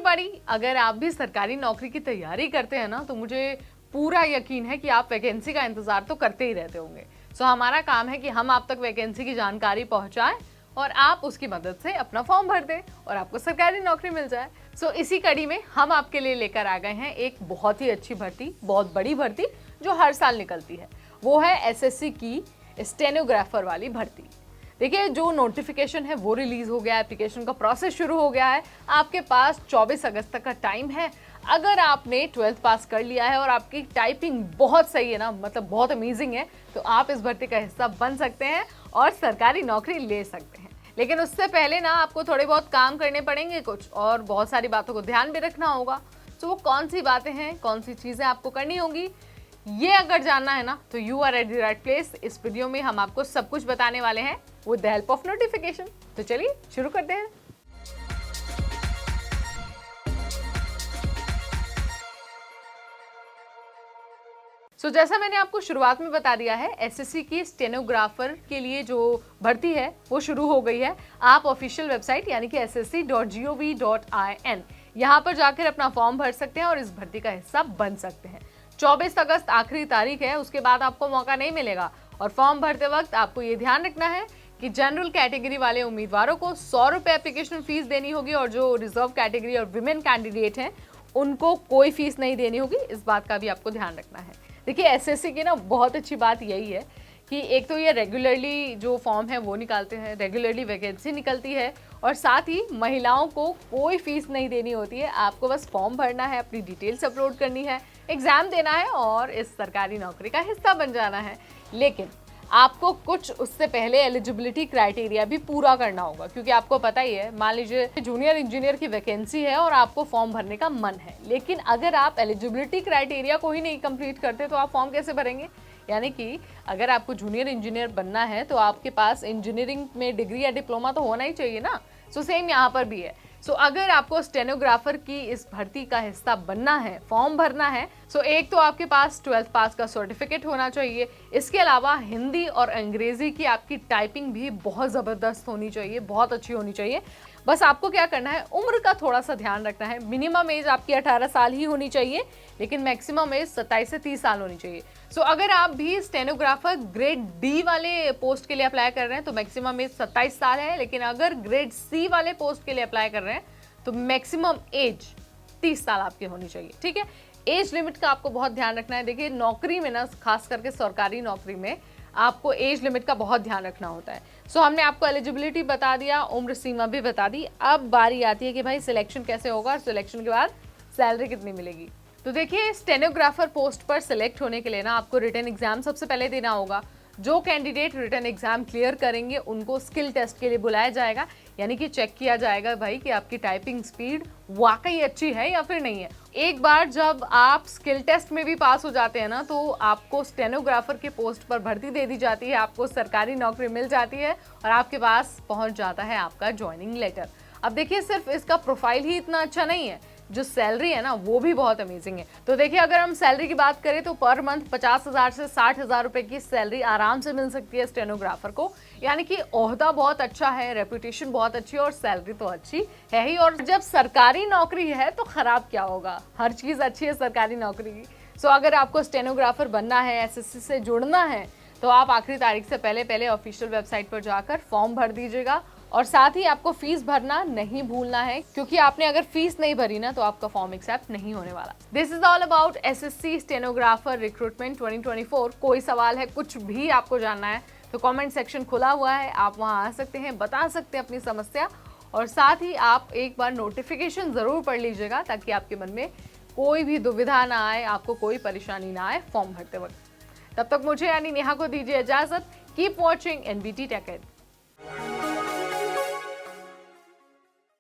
Everybody, अगर आप भी सरकारी नौकरी की तैयारी करते हैं ना, तो मुझे पूरा यकीन है कि आप वैकेंसी का इंतजार तो करते ही रहते होंगे। सो हमारा काम है कि हम आप तक वैकेंसी की जानकारी पहुंचाएं और आप उसकी मदद से अपना फॉर्म भर दें और आपको सरकारी नौकरी मिल जाए। सो इसी कड़ी में हम आपके लिए लेकर आ गए हैं एक बहुत ही अच्छी भर्ती, बहुत बड़ी भर्ती जो हर साल निकलती है। वो है एसएससी की स्टेनोग्राफर वाली भर्ती। देखिए, जो नोटिफिकेशन है वो रिलीज हो गया, एप्लीकेशन का प्रोसेस शुरू हो गया है। आपके पास 24 अगस्त तक का टाइम है। अगर आपने 12th पास कर लिया है और आपकी टाइपिंग बहुत सही है ना, मतलब बहुत अमेजिंग है, तो आप इस भर्ती का हिस्सा बन सकते हैं और सरकारी नौकरी ले सकते हैं। लेकिन उससे पहले ना आपको थोड़े बहुत काम करने पड़ेंगे कुछ, और बहुत सारी बातों को ध्यान भी रखना होगा। तो वो कौन सी बातें हैं, कौन सी चीज़ें आपको करनी होंगी, ये अगर जानना है ना, तो you are at the right place. इस वीडियो में हम आपको सब कुछ बताने वाले हैं with the help of notification. तो चलिए शुरू करते हैं। जैसा मैंने आपको शुरुआत में बता दिया है, एसएससी की स्टेनोग्राफर के लिए जो भर्ती है वो शुरू हो गई है। आप ऑफिशियल वेबसाइट यानी कि ssc.gov.in यहाँ पर जाकर अपना फॉर्म भर सकते हैं और इस भर्ती का हिस्सा बन सकते हैं। 24 अगस्त आखिरी तारीख है, उसके बाद आपको मौका नहीं मिलेगा। और फॉर्म भरते वक्त आपको ये ध्यान रखना है कि जनरल कैटेगरी वाले उम्मीदवारों को 100 रुपये एप्लीकेशन फीस देनी होगी, और जो रिजर्व कैटेगरी और विमेन कैंडिडेट हैं उनको कोई फीस नहीं देनी होगी। इस बात का भी आपको ध्यान रखना है। देखिए, एसएससी की ना बहुत अच्छी बात यही है कि एक तो ये रेगुलरली जो फॉर्म है वो निकालते हैं, रेगुलरली वैकेंसी निकलती है, और साथ ही महिलाओं को कोई फीस नहीं देनी होती है। आपको बस फॉर्म भरना है, अपनी डिटेल्स अपलोड करनी है, एग्जाम देना है और इस सरकारी नौकरी का हिस्सा बन जाना है। लेकिन आपको कुछ उससे पहले एलिजिबिलिटी क्राइटेरिया भी पूरा करना होगा, क्योंकि आपको पता ही है, मान लीजिए जूनियर इंजीनियर की वैकेंसी है और आपको फॉर्म भरने का मन है, लेकिन अगर आप एलिजिबिलिटी क्राइटेरिया को ही नहीं कंप्लीट करते तो आप फॉर्म कैसे भरेंगे। यानी कि अगर आपको जूनियर इंजीनियर बनना है तो आपके पास इंजीनियरिंग में डिग्री या डिप्लोमा तो होना ही चाहिए ना। सेम यहाँ पर भी है। अगर आपको स्टेनोग्राफर की इस भर्ती का हिस्सा बनना है, फॉर्म भरना है, एक तो आपके पास 12th पास का सर्टिफिकेट होना चाहिए। इसके अलावा हिंदी और अंग्रेजी की आपकी टाइपिंग भी बहुत ज़बरदस्त होनी चाहिए, बहुत अच्छी होनी चाहिए। बस आपको क्या करना है, उम्र का थोड़ा सा ध्यान रखना है। मिनिमम एज आपकी 18 साल ही होनी चाहिए, लेकिन मैक्सिमम एज 27 से 30 साल होनी चाहिए। अगर आप भी स्टेनोग्राफर ग्रेड डी वाले पोस्ट के लिए अप्लाई कर रहे हैं तो मैक्सिमम एज 27 साल है, लेकिन अगर ग्रेड सी वाले पोस्ट के लिए अप्लाई कर रहे हैं तो मैक्सिमम एज 30 साल आपकी होनी चाहिए। ठीक है, एज लिमिट का आपको बहुत ध्यान रखना है। देखिए, नौकरी में ना, खास करके सरकारी नौकरी में आपको एज लिमिट का बहुत ध्यान रखना होता है। हमने आपको एलिजिबिलिटी बता दिया, उम्र सीमा भी बता दी। अब बारी आती है कि भाई सिलेक्शन कैसे होगा, सिलेक्शन के बाद सैलरी कितनी मिलेगी। तो देखिए, स्टेनोग्राफर पोस्ट पर सिलेक्ट होने के लिए ना आपको रिटन एग्जाम सबसे पहले देना होगा। जो कैंडिडेट रिटन एग्जाम क्लियर करेंगे उनको स्किल टेस्ट के लिए बुलाया जाएगा, यानी कि चेक किया जाएगा भाई कि आपकी टाइपिंग स्पीड वाकई अच्छी है या फिर नहीं है। एक बार जब आप स्किल टेस्ट में भी पास हो जाते हैं ना, तो आपको स्टेनोग्राफर के पोस्ट पर भर्ती दे दी जाती है, आपको सरकारी नौकरी मिल जाती है और आपके पास पहुंच जाता है आपका ज्वाइनिंग लेटर। अब देखिए, सिर्फ इसका प्रोफाइल ही इतना अच्छा नहीं है, जो सैलरी है ना वो भी बहुत अमेजिंग है। तो देखिए, अगर हम सैलरी की बात करें तो पर मंथ 50,000 से 60,000 रुपए की सैलरी आराम से मिल सकती है स्टेनोग्राफर को। यानी कि ओहदा बहुत अच्छा है, रेपुटेशन बहुत अच्छी है और सैलरी तो अच्छी है ही। और जब सरकारी नौकरी है तो खराब क्या होगा, हर चीज अच्छी है सरकारी नौकरी की। अगर आपको स्टेनोग्राफर बनना है, एसएससी से जुड़ना है, तो आप आखिरी तारीख से पहले ऑफिशियल वेबसाइट पर जाकर फॉर्म भर दीजिएगा। और साथ ही आपको फीस भरना नहीं भूलना है, क्योंकि आपने अगर फीस नहीं भरी ना तो आपका फॉर्म एक्सेप्ट नहीं होने वाला। This is all about SSC stenographer recruitment 2024। कोई सवाल है, कुछ भी आपको जानना है, तो कमेंट सेक्शन खुला हुआ है, आप वहां आ सकते हैं, बता सकते हैं अपनी समस्या। और साथ ही आप एक बार नोटिफिकेशन जरूर पढ़ लीजिएगा, ताकि आपके मन में कोई भी दुविधा ना आए, आपको कोई परेशानी ना आए फॉर्म भरते वक्त। तब तक मुझे यानी नेहा को दीजिए इजाजत। Keep watching NBT tech add.